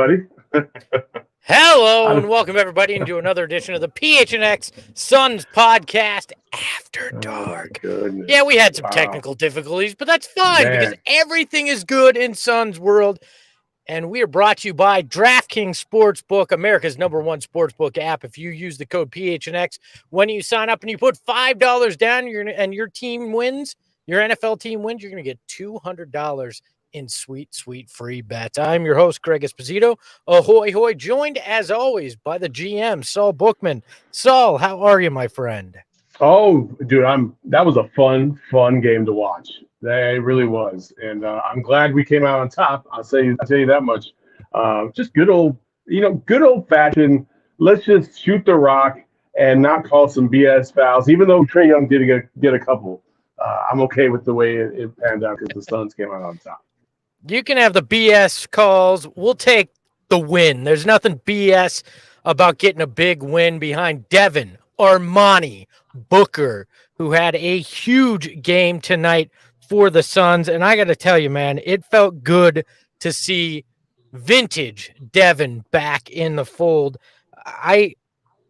buddy. Hello and welcome everybody into another edition of the PHNX Suns podcast After Dark. Yeah, we had some technical difficulties, but that's fine because everything is good in Suns world. And we are brought to you by DraftKings Sportsbook, America's #1 sportsbook app. If you use the code PHNX when you sign up and you put $5 down and your team wins, your NFL team wins, you're going to get $200 in sweet, sweet free bets. I'm your host, Greg Esposito. Ahoy, hoy, joined as always by the GM, Saul Bookman. Saul, how are you, my friend? Oh, dude, that was a fun game to watch. It really was. And I'm glad we came out on top. I'll tell you that much. Just good old fashioned, let's just shoot the rock and not call some BS fouls, even though Trae Young did get a couple. I'm okay with the way it panned out because the Suns came out on top. You can have the BS calls. We'll take the win. There's nothing BS about getting a big win behind Devin, Armani, Booker, who had a huge game tonight for the Suns. And I got to tell you, man, it felt good to see vintage Devin back in the fold.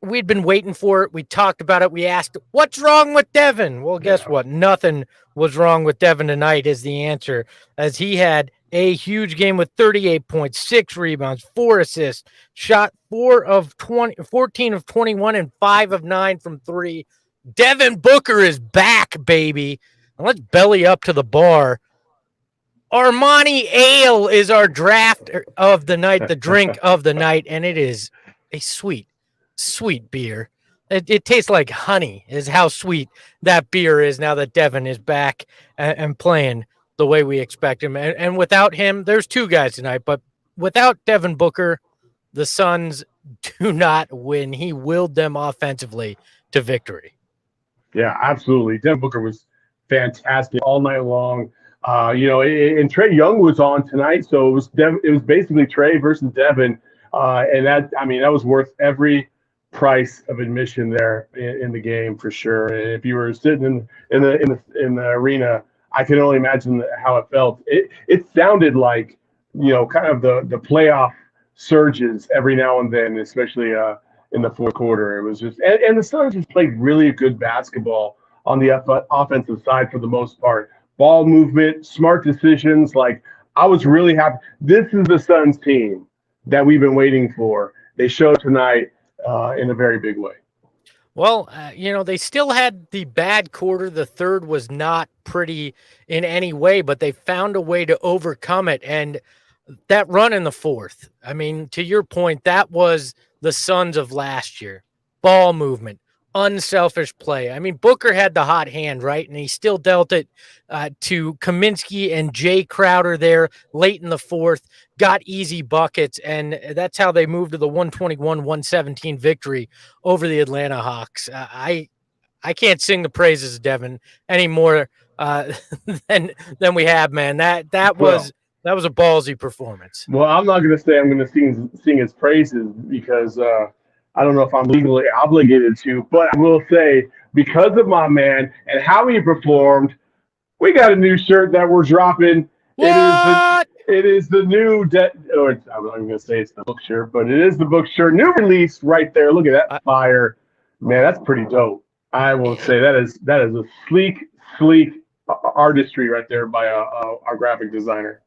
We'd been waiting for it. We talked about it. We asked, what's wrong with Devin? Well, guess what? Nothing was wrong with Devin tonight is the answer, as he had a huge game with 38 points, 6 rebounds, 4 assists, shot 14 of 21 and 5 of 9 from 3. Devin Booker is back, baby. And let's belly up to the bar. Armani Ale is our draft of the night, the drink of the night, and it is a sweet beer. It tastes like honey is how sweet that beer is now that Devin is back and playing the way we expect him. And without him, there's 2 guys tonight, but without Devin Booker, the Suns do not win. He willed them offensively to victory. Yeah, absolutely. Devin Booker was fantastic all night long. And Trae Young was on tonight, so it was basically Trae versus Devin. And that was worth every price of admission there in the game for sure. And if you were sitting in the arena, I can only imagine how it felt. It sounded like, kind of the playoff surges every now and then, especially in the fourth quarter. It was just and the Suns just played really good basketball on the offensive side for the most part. Ball movement, smart decisions. Like, I was really happy. This is the Suns team that we've been waiting for. They showed tonight in a very big way. Well, they still had the bad quarter. The third was not pretty in any way, but they found a way to overcome it. And that run in the fourth, to your point, that was the Suns of last year. Ball movement, unselfish play. Booker had the hot hand, right? And he still dealt it to Kaminsky and Jay Crowder there late in the fourth, got easy buckets, and that's how they moved to the 121-117 victory over the Atlanta Hawks. I can't sing the praises of Devin any more than we have, man. That was a ballsy performance. Well, I'm not going to say I'm going to sing his praises because I don't know if I'm legally obligated to, but I will say, because of my man and how he performed, we got a new shirt that we're dropping. What? It is the new I'm going to say it's the book shirt, but it is the book shirt. New release right there. Look at that fire. Man, that's pretty dope. I will say that is a sleek artistry right there by our graphic designer.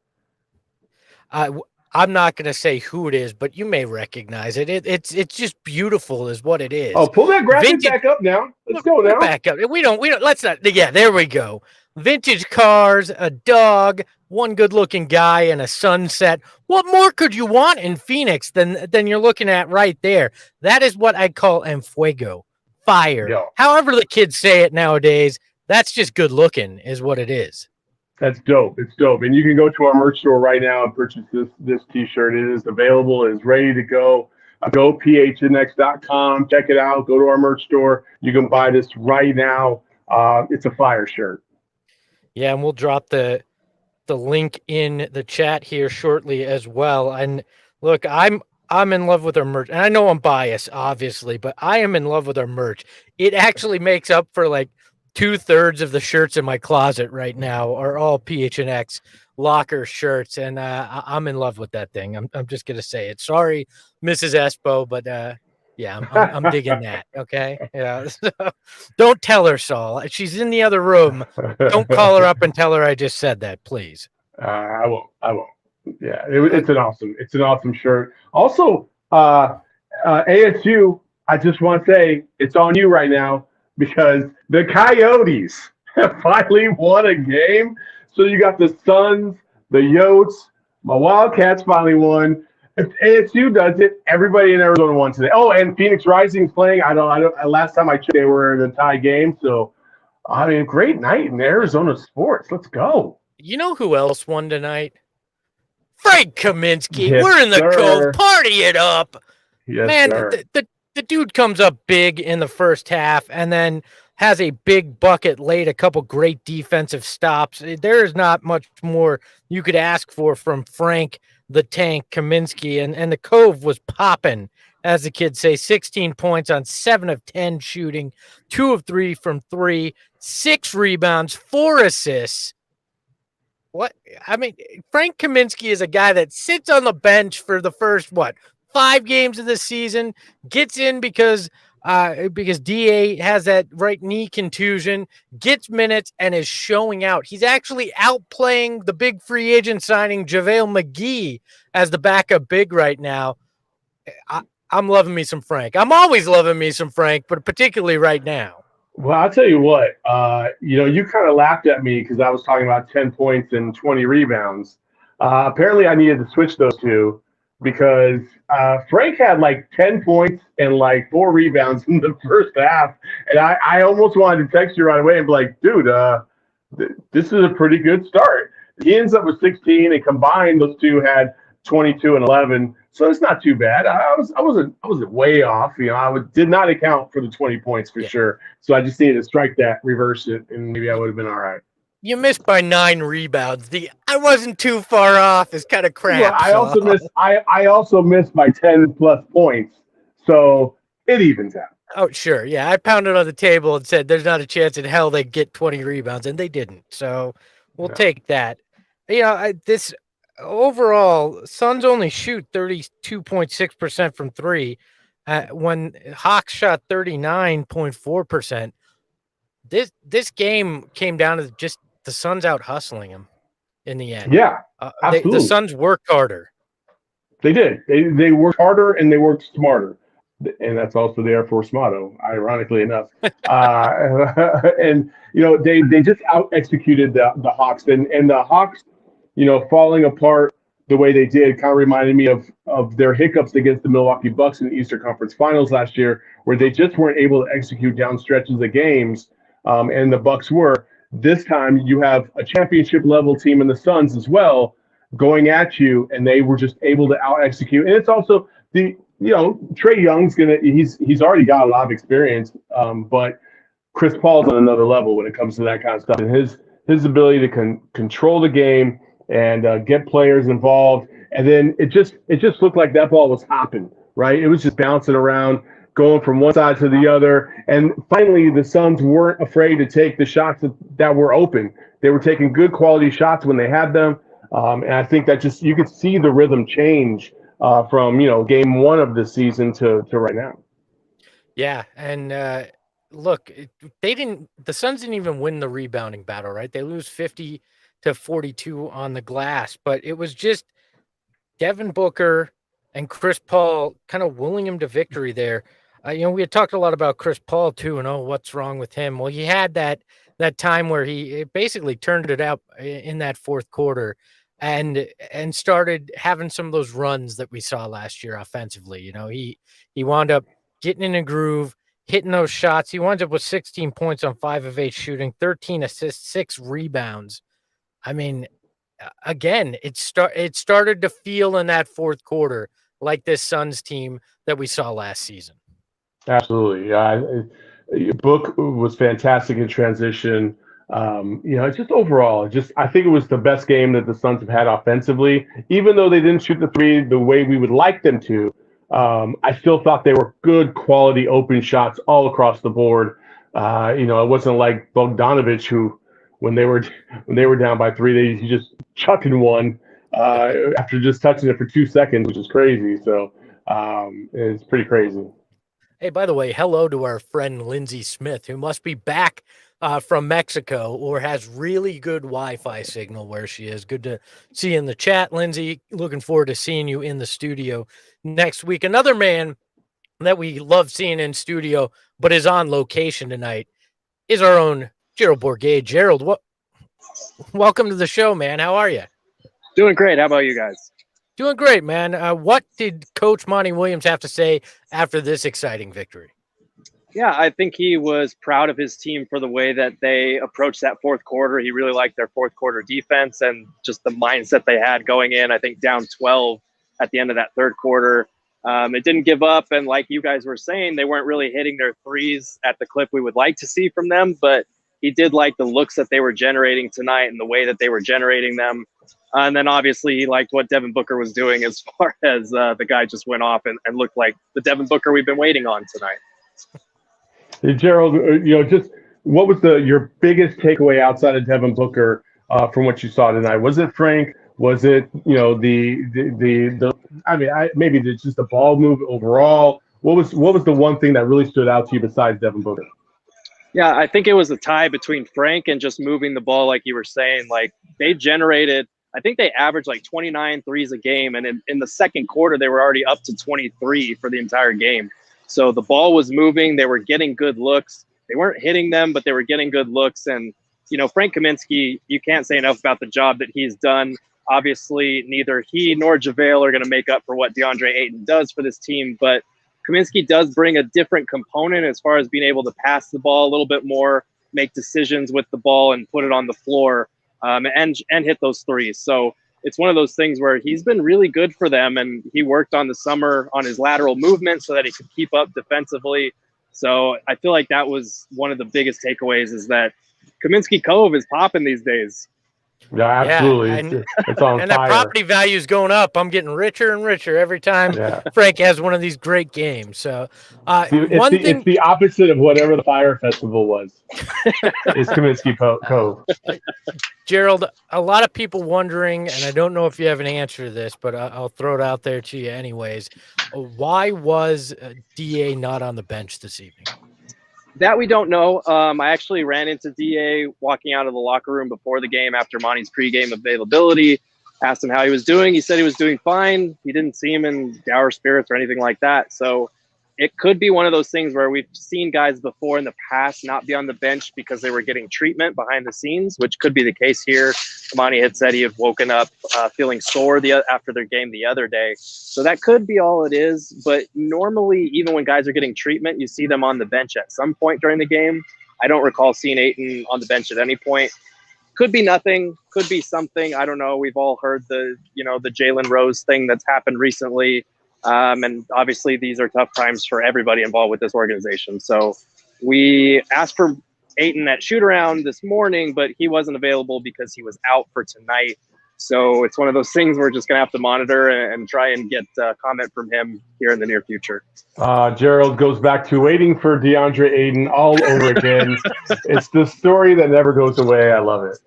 I'm not going to say who it is, but you may recognize it. It's just beautiful is what it is. Oh, pull that graphic back up now. Let's go now. Back up. We don't, let's not. Yeah, there we go. Vintage cars, a dog, one good-looking guy, and a sunset. What more could you want in Phoenix than you're looking at right there? That is what I call enfuego, fire. Yo. However the kids say it nowadays, that's just good looking is what it is. That's dope. It's dope. And you can go to our merch store right now and purchase this T-shirt. It is available. It is ready to go. Go PHNX.com. Check it out. Go to our merch store. You can buy this right now. It's a fire shirt. Yeah, and we'll drop the link in the chat here shortly as well. And look, I'm in love with our merch. And I know I'm biased, obviously, but I am in love with our merch. It actually makes up for like 2/3 of the shirts in my closet right now are all PHNX locker shirts, and I'm in love with that thing. I'm just gonna say it. Sorry, Mrs. Espo, but yeah, I'm digging that. Okay, yeah. So, don't tell her, Saul. She's in the other room. Don't call her up and tell her I just said that, please. I won't. I won't. Yeah, it's an awesome shirt. Also, ASU. I just want to say it's on you right now because the Coyotes have finally won a game. So you got the Suns, the Yotes, my Wildcats finally won. If ASU does it, everybody in Arizona won today. Oh, and Phoenix Rising's playing. I don't. Last time I checked, they were in a tie game. So, I mean, great night in Arizona sports. Let's go. You know who else won tonight? Frank Kaminsky. Yes, We're in the sir. Cove. Party it up. Yes, Man, sir. the dude comes up big in the first half and then has a big bucket late, a couple great defensive stops. There is not much more you could ask for from Frank the Tank Kaminsky. And the Cove was popping, as the kids say. 16 points on 7 of 10 shooting, 2 of 3 from 3, 6 rebounds, 4 assists. What? I mean, Frank Kaminsky is a guy that sits on the bench for the first, 5 games of the season, gets in because DA has that right knee contusion, gets minutes, and is showing out. He's actually outplaying the big free agent signing JaVale McGee as the backup big right now. I'm loving me some Frank. I'm always loving me some Frank, but particularly right now. Well, I'll tell you what, you kind of laughed at me because I was talking about 10 points and 20 rebounds. Apparently, I needed to switch those two because Frank had like 10 points and like 4 rebounds in the first half. And I almost wanted to text you right away and be like, dude, this is a pretty good start. He ends up with 16, and combined, those two had 22 and 11. So it's not too bad. I wasn't way off. Did not account for the 20 points for sure. So I just needed to strike that, reverse it, and maybe I would have been all right. You missed by 9 rebounds. I wasn't too far off is kind of crap. Well, I also missed by 10 plus points. So it evens out. Oh, sure. Yeah. I pounded on the table and said there's not a chance in hell they'd get 20 rebounds, and they didn't. So we'll take that. This overall, Suns only shoot 32.6% from 3 when Hawks shot 39.4%. This game came down to just the Suns out hustling them in the end. Yeah, absolutely. The Suns worked harder. They did. They worked harder and they worked smarter. And that's also the Air Force motto, ironically enough. And, they just out-executed the Hawks. And the Hawks, falling apart the way they did kind of reminded me of their hiccups against the Milwaukee Bucks in the Eastern Conference Finals last year, where they just weren't able to execute down stretches of games, and the Bucks were. This time you have a championship-level team in the Suns as well going at you, and they were just able to out-execute. And it's also Trae Young's he's already got a lot of experience, but Chris Paul's on another level when it comes to that kind of stuff. And his ability to control the game and get players involved. And then it just looked like that ball was hopping, right? It was just bouncing around, going from one side to the other. And finally, the Suns weren't afraid to take the shots that were open. They were taking good quality shots when they had them. And I think that you could see the rhythm change from, game 1 of the season to right now. Yeah. And look, the Suns didn't even win the rebounding battle, right? They lose 50-42 on the glass, but it was just Devin Booker and Chris Paul kind of willing him to victory there. We had talked a lot about Chris Paul too, and what's wrong with him? Well, he had that time where he basically turned it up in that fourth quarter and started having some of those runs that we saw last year offensively. He wound up getting in a groove, hitting those shots. He wound up with 16 points on 5 of 8 shooting, 13 assists, 6 rebounds. I mean, again, it started to feel in that fourth quarter like this Suns team that we saw last season. Absolutely. Book was fantastic in transition. Just overall, I think it was the best game that the Suns have had offensively. Even though they didn't shoot the three the way we would like them to, I still thought they were good quality open shots all across the board. It wasn't like Bogdanovich, who when they were down by 3, he just chucking one after just touching it for 2 seconds, which is crazy. So it's pretty crazy. Hey, by the way, hello to our friend Lindsay Smith, who must be back from Mexico or has really good Wi-Fi signal where she is. Good to see you in the chat, Lindsay. Looking forward to seeing you in the studio next week. Another man that we love seeing in studio but is on location tonight is our own Gerald Bourget. Gerald, welcome to the show, man. How are you? Doing great. How about you guys? Doing great, man. What did Coach Monty Williams have to say after this exciting victory? Yeah, I think he was proud of his team for the way that they approached that fourth quarter. He really liked their fourth quarter defense and just the mindset they had going in. I think down 12 at the end of that third quarter. It didn't give up. And like you guys were saying, they weren't really hitting their threes at the clip we would like to see from them. But he did like the looks that they were generating tonight and the way that they were generating them. And then obviously he liked what Devin Booker was doing as far as the guy just went off and looked like the Devin Booker we've been waiting on tonight. Hey, Gerald, just what was your biggest takeaway outside of Devin Booker from what you saw tonight? Was it Frank? Was it maybe just the ball move overall? What was the one thing that really stood out to you besides Devin Booker? Yeah, I think it was a tie between Frank and just moving the ball, like you were saying. Like they generated, I think they averaged like 29 threes a game. And in the second quarter, they were already up to 23 for the entire game. So the ball was moving. They were getting good looks. They weren't hitting them, but they were getting good looks. And, Frank Kaminsky, you can't say enough about the job that he's done. Obviously, neither he nor JaVale are going to make up for what DeAndre Ayton does for this team. But Kaminsky does bring a different component as far as being able to pass the ball a little bit more, make decisions with the ball and put it on the floor and hit those threes. So it's one of those things where he's been really good for them, and he worked on the summer on his lateral movement so that he could keep up defensively. So I feel like that was one of the biggest takeaways is that Kaminsky Cove is popping these days. Yeah, absolutely. Yeah, it's on and fire. that property value is going up. I'm getting richer and richer every time Frank has one of these great games. So it's the opposite of whatever the Fire Festival was. It's Kaminsky Cove. Gerald, a lot of people wondering, and I don't know if you have an answer to this, but I'll throw it out there to you anyways. Why was DA not on the bench this evening? That we don't know. I actually ran into DA walking out of the locker room before the game after Monty's pregame availability. Asked him how he was doing. He said he was doing fine. He didn't see him in dour spirits or anything like that. So it could be one of those things where we've seen guys before in the past not be on the bench because they were getting treatment behind the scenes, which could be the case here. Monty had said he had woken up feeling sore after their game the other day. So that could be all it is. But normally, even when guys are getting treatment, you see them on the bench at some point during the game. I don't recall seeing Ayton on the bench at any point. Could be nothing, could be something. I don't know. We've all heard the Jalen Rose thing that's happened recently. And obviously these are tough times for everybody involved with this organization. So we asked for Ayton at shoot around this morning, but he wasn't available because he was out for tonight. So it's one of those things we're just going to have to monitor and try and get comment from him here in the near future. Gerald goes back to waiting for DeAndre Ayton all over again. It's the story that never goes away. I love it.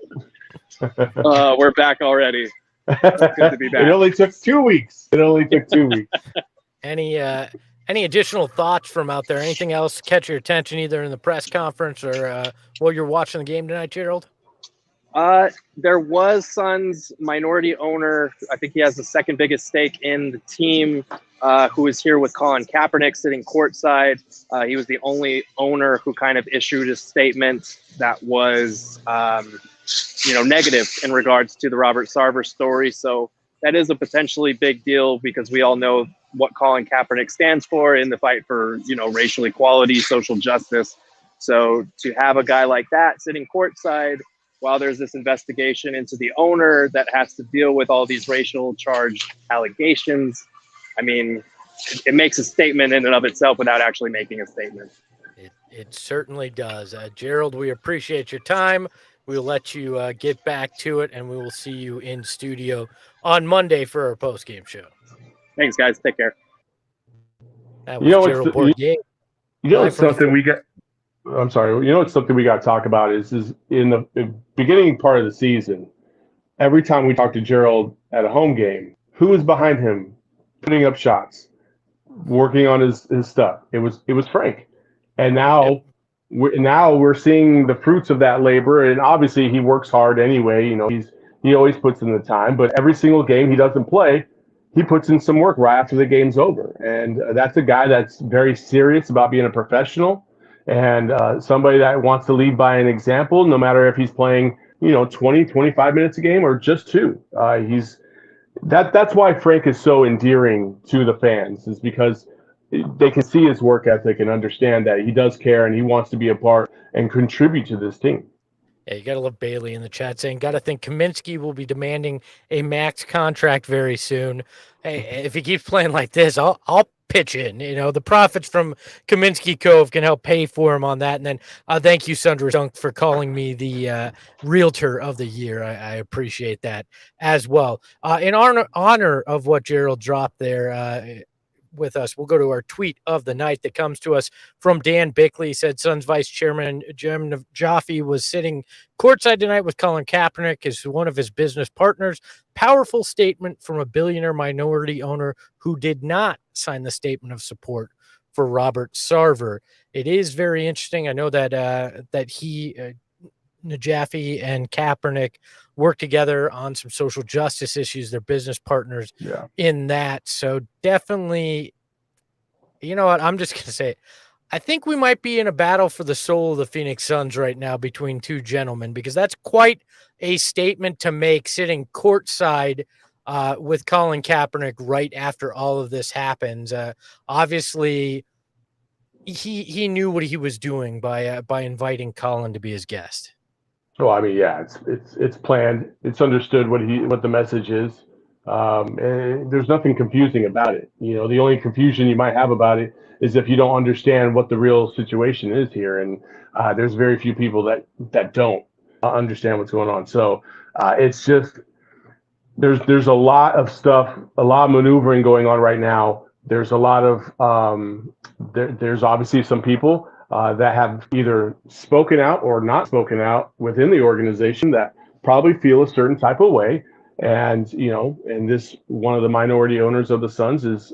We're back already. It's good to be back. It only took 2 weeks. Any additional thoughts from out there? Anything else catch your attention either in the press conference or while you're watching the game tonight, Gerald? There was Suns minority owner. I think he has the second biggest stake in the team, who was here with Colin Kaepernick sitting courtside. He was the only owner who kind of issued a statement that was, negative in regards to the Robert Sarver story. So that is a potentially big deal because we all know what Colin Kaepernick stands for in the fight for, racial equality, social justice. So to have a guy like that sitting courtside while there's this investigation into the owner that has to deal with all these racial charged allegations, I mean, it makes a statement in and of itself without actually making a statement. It certainly does. Gerald, we appreciate your time. We'll let you get back to it, and we will see you in studio on Monday for our post-game show. Thanks, guys. Take care. That was Gerald Bourget. It's something we got. I'm sorry. You know, it's something we got to talk about is in the beginning part of the season. Every time we talk to Gerald at a home game, who was behind him, putting up shots, working on his stuff? It was Frank, and Yep. we're seeing the fruits of that labor. And obviously, he works hard anyway. You know, he always puts in the time. But every single game he doesn't play, he puts in some work right after the game's over. And that's a guy that's very serious about being a professional and somebody that wants to lead by an example, no matter if he's playing 20, 25 minutes a game or just two. That's why Frank is so endearing to the fans, is because they can see his work ethic and understand that he does care and he wants to be a part and contribute to this team. Yeah, you got to love Bailey in the chat saying, got to think Kaminsky will be demanding a max contract very soon. Hey, if he keeps playing like this, I'll pitch in. The profits from Kaminsky Cove can help pay for him on that. And then thank you, Sundra Dunk, for calling me the realtor of the year. I appreciate that as well. In honor of what Gerald dropped there, with us, we'll go to our tweet of the night that comes to us from Dan Bickley. He said Suns Vice Chairman Jim Jaffe was sitting courtside tonight with Colin Kaepernick as one of his business partners. Powerful statement from a billionaire minority owner who did not sign the statement of support for Robert Sarver. It is very interesting. I know that he Jaffe and Kaepernick work together on some social justice issues. They're business partners in that. So definitely, you know what? I'm just going to say, I think we might be in a battle for the soul of the Phoenix Suns right now between two gentlemen, because that's quite a statement to make sitting courtside with Colin Kaepernick right after all of this happens. Obviously, he knew what he was doing by inviting Colin to be his guest. Oh, I mean, yeah, it's planned. It's understood what the message is. And there's nothing confusing about it. The only confusion you might have about it is if you don't understand what the real situation is here. And there's very few people that don't understand what's going on. So it's just there's a lot of stuff, a lot of maneuvering going on right now. There's a lot of there's obviously some people that have either spoken out or not spoken out within the organization that probably feel a certain type of way. And, and this one of the minority owners of the Suns is,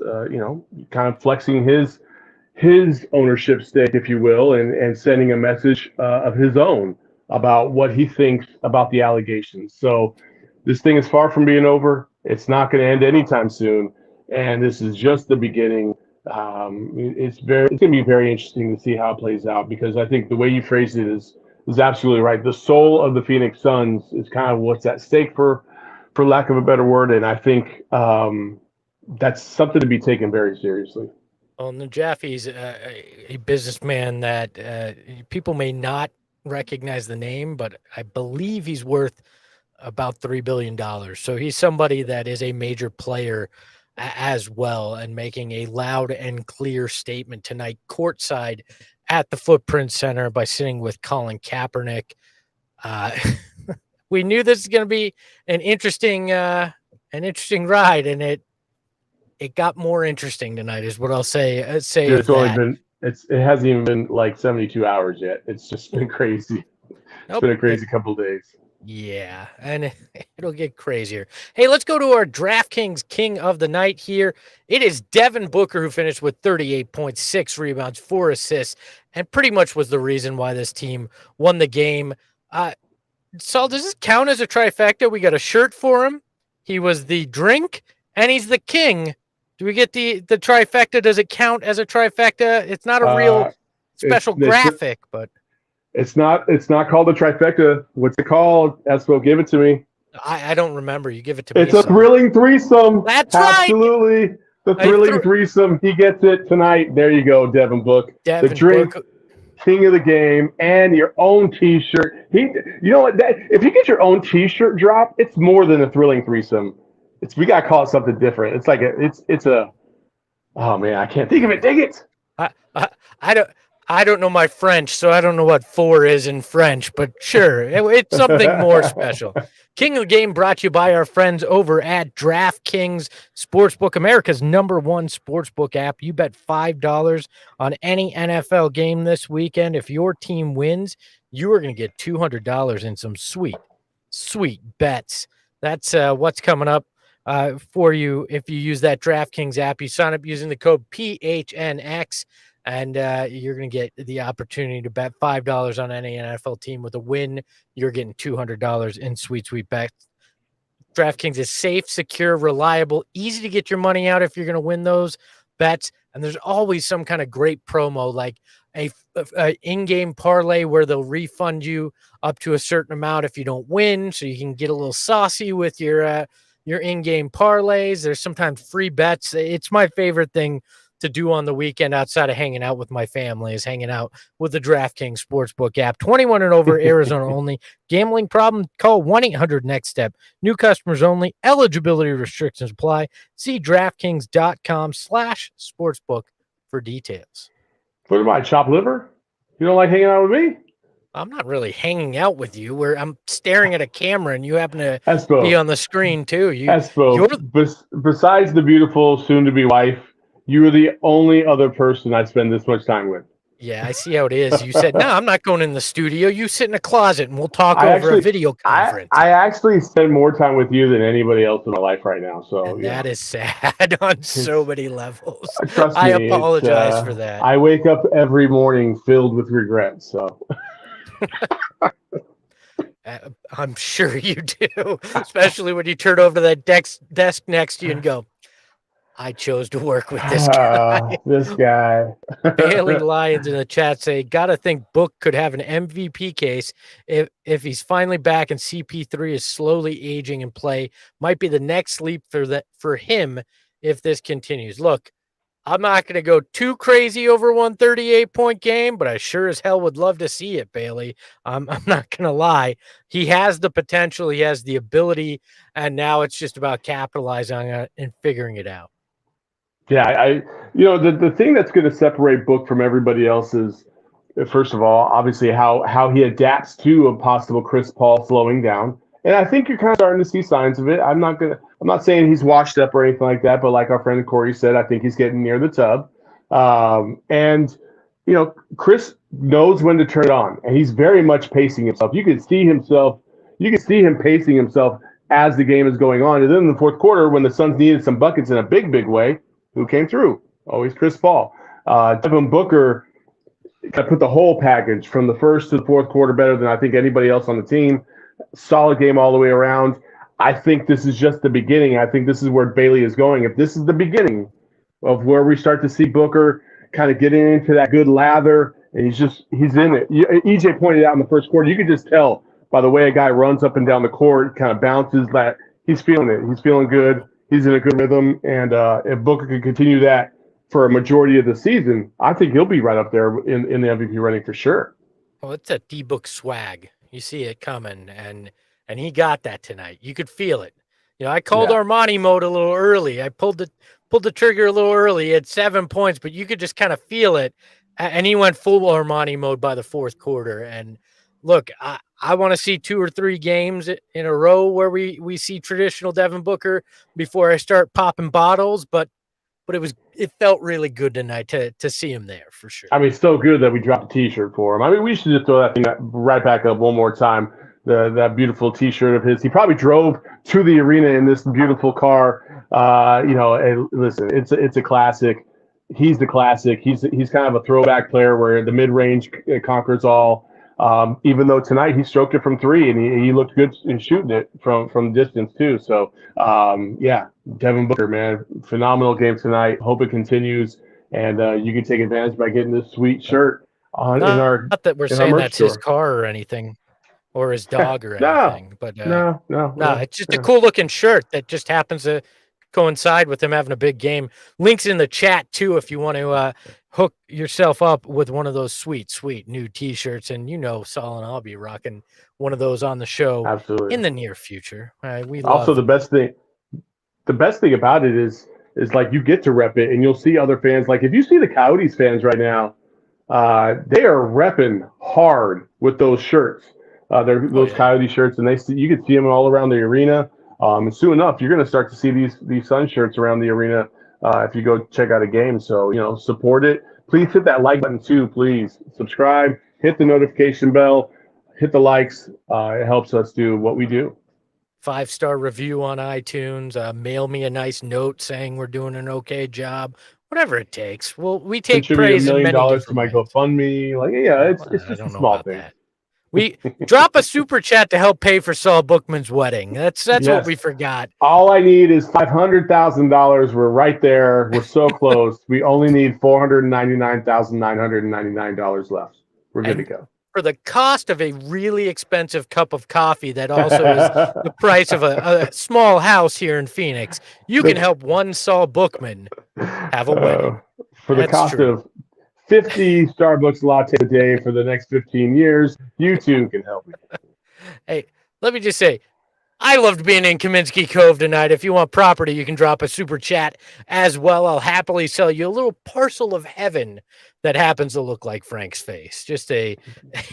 kind of flexing his ownership stake, if you will, and sending a message of his own about what he thinks about the allegations. So this thing is far from being over. It's not going to end anytime soon. And this is just the beginning. It's going to be very interesting to see how it plays out, because I think the way you phrased it is absolutely right. The soul of the Phoenix Suns is kind of what's at stake, for lack of a better word, and I think that's something to be taken very seriously. Well, and Jaffe's a businessman that people may not recognize the name, but I believe he's worth about $3 billion. So he's somebody that is a major player as well, and making a loud and clear statement tonight courtside at the Footprint Center by sitting with Colin Kaepernick. We knew this was going to be an interesting ride, and it got more interesting tonight, is what I'll say. It hasn't even been like 72 hours yet. It's just been crazy. It's been a crazy couple of days. Yeah, and it'll get crazier. Hey, let's go to our DraftKings King of the Night here. It is Devin Booker, who finished with 38 points, 6 rebounds, 4 assists, and pretty much was the reason why this team won the game. Saul, does this count as a trifecta? We got a shirt for him. He was the drink, and he's the king. Do we get the trifecta? Does it count as a trifecta? It's not a real special graphic, but... It's not called a trifecta. What's it called? Espo, give it to me. I don't remember. You give it to me. It's a thrilling threesome. That's Absolutely. right. The thrilling threesome. He gets it tonight. There you go, Devin Book. Devin the drink, Book. King of the game, and your own T-shirt. You know what? If you get your own T-shirt drop, it's more than a thrilling threesome. We gotta call it something different. It's like it's a. Oh man, I can't think of it. Dang it. I don't know my French, so I don't know what 4 is in French, but sure, it's something more special. King of the Game brought to you by our friends over at DraftKings Sportsbook, America's #1 sportsbook app. You bet $5 on any NFL game this weekend. If your team wins, you are going to get $200 in some sweet, sweet bets. That's what's coming up for you if you use that DraftKings app. You sign up using the code PHNX. And you're going to get the opportunity to bet $5 on any NFL team. With a win, you're getting $200 in sweet, sweet bets. DraftKings is safe, secure, reliable, easy to get your money out if you're going to win those bets. And there's always some kind of great promo, like a in-game parlay where they'll refund you up to a certain amount if you don't win, so you can get a little saucy with your in-game parlays. There's sometimes free bets. It's my favorite thing to do on the weekend outside of hanging out with my family is hanging out with the DraftKings Sportsbook app. 21 and over, Arizona only. Gambling problem? Call 1-800-NEXT-STEP. New customers only. Eligibility restrictions apply. See DraftKings.com/sportsbook for details. What am I, chopped liver? You don't like hanging out with me? I'm not really hanging out with you. Where I'm staring at a camera and you happen to Espo. be on the screen too. Espo, besides the beautiful soon-to-be wife, you are the only other person I spend this much time with. Yeah, I see how it is. You said, no, I'm not going in the studio. You sit in a closet and we'll talk over a video conference. I actually spend more time with you than anybody else in my life right now. So that is sad on so many levels. Trust me, I apologize for that. I wake up every morning filled with regret. So I'm sure you do, especially when you turn over to that desk next to you and go, I chose to work with this guy. This guy. Bailey Lyons in the chat say, gotta think Book could have an MVP case if he's finally back and CP3 is slowly aging in play. Might be the next leap for him if this continues. Look, I'm not going to go too crazy over 138-point game, but I sure as hell would love to see it, Bailey. I'm not going to lie. He has the potential. He has the ability, and now it's just about capitalizing on it and figuring it out. Yeah, the thing that's going to separate Book from everybody else is, first of all, obviously how he adapts to a possible Chris Paul slowing down. And I think you're kind of starting to see signs of it. I'm not saying he's washed up or anything like that, but like our friend Corey said, I think he's getting near the tub. Chris knows when to turn it on, and he's very much pacing himself. You can see him pacing himself as the game is going on. And then in the fourth quarter, when the Suns needed some buckets in a big, big way, who came through? Always Chris Paul. Devin Booker put the whole package from the first to the fourth quarter better than I think anybody else on the team. Solid game all the way around. I think this is just the beginning. I think this is where Bailey is going. If this is the beginning of where we start to see Booker kind of getting into that good lather, and he's in it. EJ pointed out in the first quarter, you could just tell by the way a guy runs up and down the court, kind of bounces, that he's feeling it. He's feeling good. He's in a good rhythm, and if Booker can continue that for a majority of the season, I think he'll be right up there in the MVP running for sure. Well, it's a D-Book swag. You see it coming, and he got that tonight. You could feel it. I called Armani mode a little early. I pulled the trigger a little early. He had 7 points, but you could just kind of feel it, and he went full Armani mode by the fourth quarter. And look, I want to see 2 or 3 games in a row where we see traditional Devin Booker before I start popping bottles, but it felt really good tonight to see him there for sure. I mean, it's so good that we dropped a T-shirt for him. I mean, we should just throw that thing right back up one more time. That beautiful T-shirt of his. He probably drove to the arena in this beautiful car. Listen, it's a classic. He's the classic. He's kind of a throwback player where the mid-range conquers all. Even though tonight he stroked it from 3 and he looked good in shooting it from distance too. So, Devin Booker, man, phenomenal game tonight. Hope it continues, and you can take advantage by getting this sweet shirt on Not that we're saying that's his car or anything, or his dog or anything. But no, it's just a cool looking shirt that just happens to coincide with him having a big game. Links in the chat too if you want to hook yourself up with one of those sweet new T-shirts. And Saul and I'll be rocking one of those on the show in the near future. The best thing about it is like you get to rep it, and you'll see other fans. Like if you see the Coyotes fans right now, They are repping hard with those shirts. They're those Coyote shirts, and you can see them all around the arena. And soon enough, you're going to start to see these Sun shirts around the arena if you go check out a game. So, support it. Please hit that like button too. Please subscribe, hit the notification bell, hit the likes. It helps us do what we do. 5-star review on iTunes. Mail me a nice note saying we're doing an okay job. Whatever it takes. Well, we take praise in many different to my ways. GoFundMe. It's just a small thing. That. We drop a super chat to help pay for Saul Bookman's wedding. That's what we forgot. All I need is $500,000. We're right there. We're so close. We only need $499,999 left. We're good to go. For the cost of a really expensive cup of coffee that also is the price of a small house here in Phoenix, you can help one Saul Bookman have a wedding. For the cost of 50 Starbucks latte a day for the next 15 years, you too can help me. Hey, let me just say, I loved being in Kaminsky Cove tonight. If you want property, you can drop a super chat as well. I'll happily sell you a little parcel of heaven that happens to look like Frank's face. Just a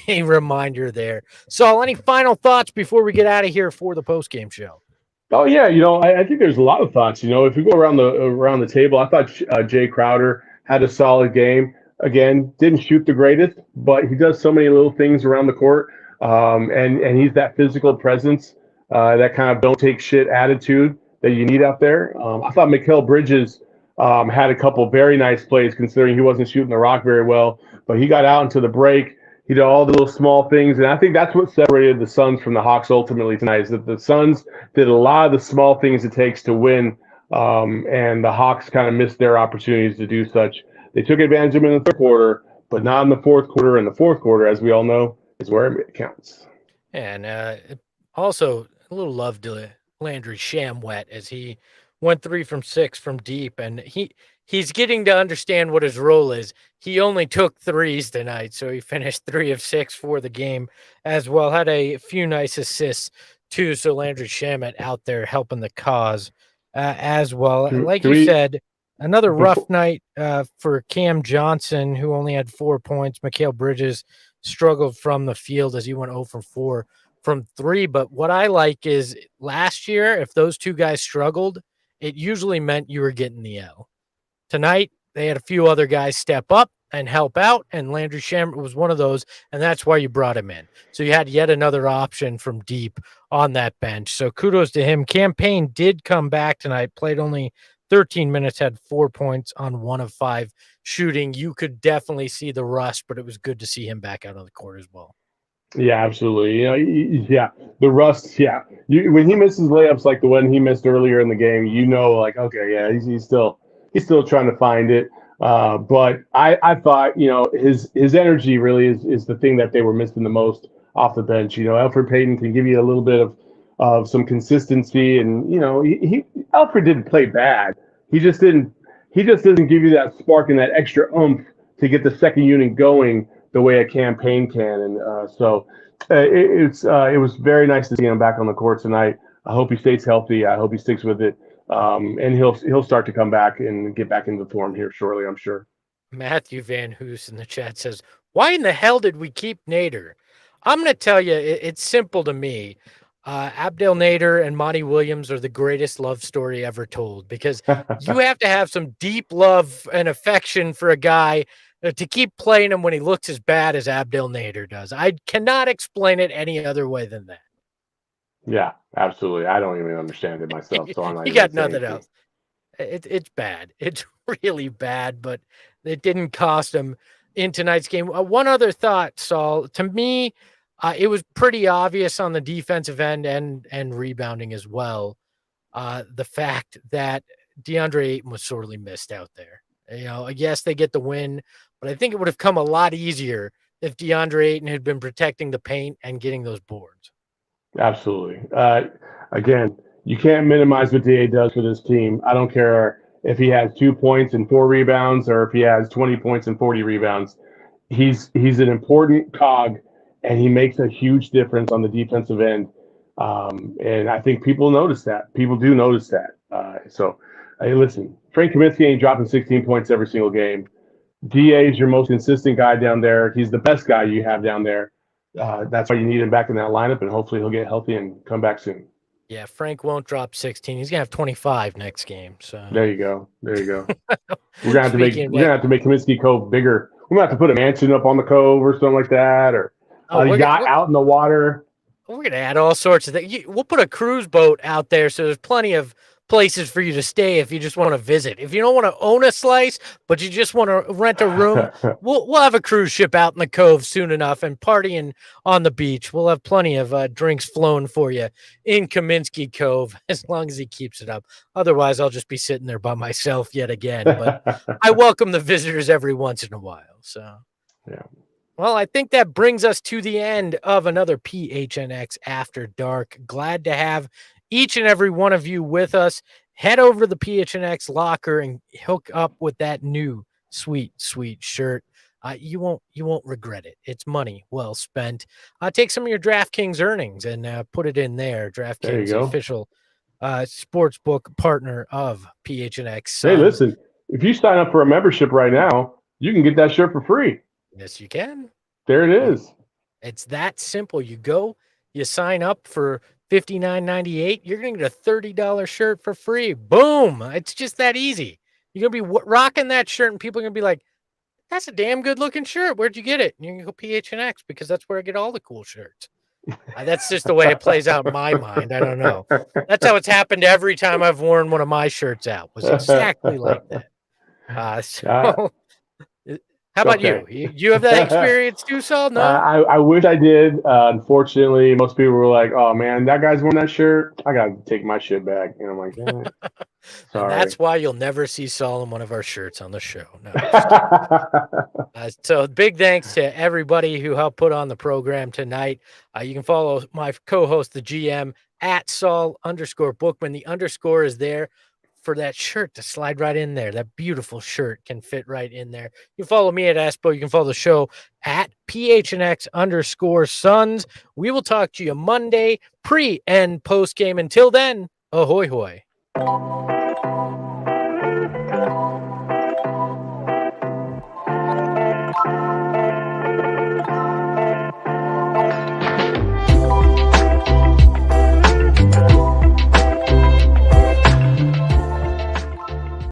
reminder there. Saul, any final thoughts before we get out of here for the postgame show? Oh yeah, I think there's a lot of thoughts. If we go around the table, I thought Jay Crowder had a solid game. Again, didn't shoot the greatest, but he does so many little things around the court, and he's that physical presence, that kind of don't take shit attitude that you need out there. I thought Mikal Bridges had a couple very nice plays, considering he wasn't shooting the rock very well, but he got out into the break. He did all the little small things, and I think that's what separated the Suns from the Hawks ultimately tonight, is that the Suns did a lot of the small things it takes to win, and the Hawks kind of missed their opportunities to do such. They took advantage of them in the third quarter, but not in the fourth quarter. And the fourth quarter, as we all know, is where it counts. And also a little love to Landry Shamet as he went 3 from 6 from deep, and he's getting to understand what his role is. He only took threes tonight, so he finished 3 of 6 for the game as well. Had a few nice assists too. So Landry Shamet out there helping the cause as well. And like you said, another rough night for Cam Johnson, who only had 4 points. Mikal Bridges struggled from the field as he went 0 for 4 from 3. But what I like is last year, if those two guys struggled, it usually meant you were getting the L. Tonight, they had a few other guys step up and help out, and Landry Shamet was one of those, and that's why you brought him in. So you had yet another option from deep on that bench. So kudos to him. Cam Payne did come back tonight, played only 13 minutes, had 4 points on 1 of 5 shooting. You could definitely see the rust, but it was good to see him back out on the court as well. Yeah, absolutely. The rust. Yeah, when he misses layups like the one he missed earlier in the game, okay, yeah, he's still trying to find it. But I thought, his energy really is the thing that they were missing the most off the bench. Elfrid Payton can give you a little bit of some consistency, and Elfrid didn't play bad. He just doesn't give you that spark and that extra oomph to get the second unit going the way a Cam Payne can. And it was very nice to see him back on the court tonight. I hope he stays healthy. I hope he sticks with it. And he'll start to come back and get back into form here shortly, I'm sure. Matthew Van Hoos in the chat says, why in the hell did we keep Nader? I'm going to tell you, it's simple to me. Abdel Nader and Monty Williams are the greatest love story ever told, because you have to have some deep love and affection for a guy to keep playing him when he looks as bad as Abdel Nader does. I cannot explain it any other way than that. Yeah, absolutely. I don't even understand it myself. So I'm not you got nothing else. It's bad. It's really bad, but it didn't cost him in tonight's game. One other thought, Saul. To me, it was pretty obvious on the defensive end and rebounding as well. The fact that DeAndre Ayton was sorely missed out there. Yes, they get the win, but I think it would have come a lot easier if DeAndre Ayton had been protecting the paint and getting those boards. Absolutely. Again, you can't minimize what DA does for this team. I don't care if he has 2 points and 4 rebounds or if he has 20 points and 40 rebounds. He's an important cog, and he makes a huge difference on the defensive end. And I think people notice that. People do notice that. So, hey, listen, Frank Kaminsky ain't dropping 16 points every single game. DA is your most consistent guy down there. He's the best guy you have down there. That's why you need him back in that lineup, and hopefully he'll get healthy and come back soon. Yeah, Frank won't drop 16. He's gonna have 25 next game. So There you go. We're gonna have to make Kaminsky Cove bigger. We're gonna have to put a mansion up on the cove or something like that, or a yacht out in the water. We're gonna add all sorts of things. We'll put a cruise boat out there, so there's plenty of places for you to stay if you just want to visit. If you don't want to own a slice, but you just want to rent a room, we'll have a cruise ship out in the cove soon enough and partying on the beach. We'll have plenty of drinks flowing for you in Kaminsky Cove as long as he keeps it up. Otherwise, I'll just be sitting there by myself yet again. But I welcome the visitors every once in a while. So, yeah. Well, I think that brings us to the end of another PHNX After Dark. Glad to have each and every one of you with us. Head over to the PHNX locker and hook up with that new sweet shirt. You won't regret it. It's money well spent. Take some of your DraftKings earnings and put it in there. DraftKings, official sports book partner of PHNX. Hey, listen, if you sign up for a membership right now, you can get that shirt for free. Yes, you can. There it is. It's that simple. You go, you sign up for $59.98. You're going to get a $30 shirt for free. Boom. It's just that easy. You're going to be rocking that shirt, and people are going to be like, that's a damn good looking shirt. Where'd you get it? And you're going to go PHNX because that's where I get all the cool shirts. That's just the way it plays out in my mind. I don't know. That's how it's happened every time I've worn one of my shirts out. Was exactly like that. How about you? You have that experience too, Saul? No? I wish I did. Unfortunately, most people were like, oh, man, that guy's wearing that shirt. I got to take my shit back. And I'm like, sorry. And that's why you'll never see Saul in one of our shirts on the show. No, so big thanks to everybody who helped put on the program tonight. You can follow my co-host, the GM, at Saul_Bookman. The underscore is there for that shirt to slide right in there. That beautiful shirt can fit right in there. You can follow me at Espo. You can follow the show at PHNX_Suns. We will talk to you Monday, pre and post game. Until then, ahoy hoy.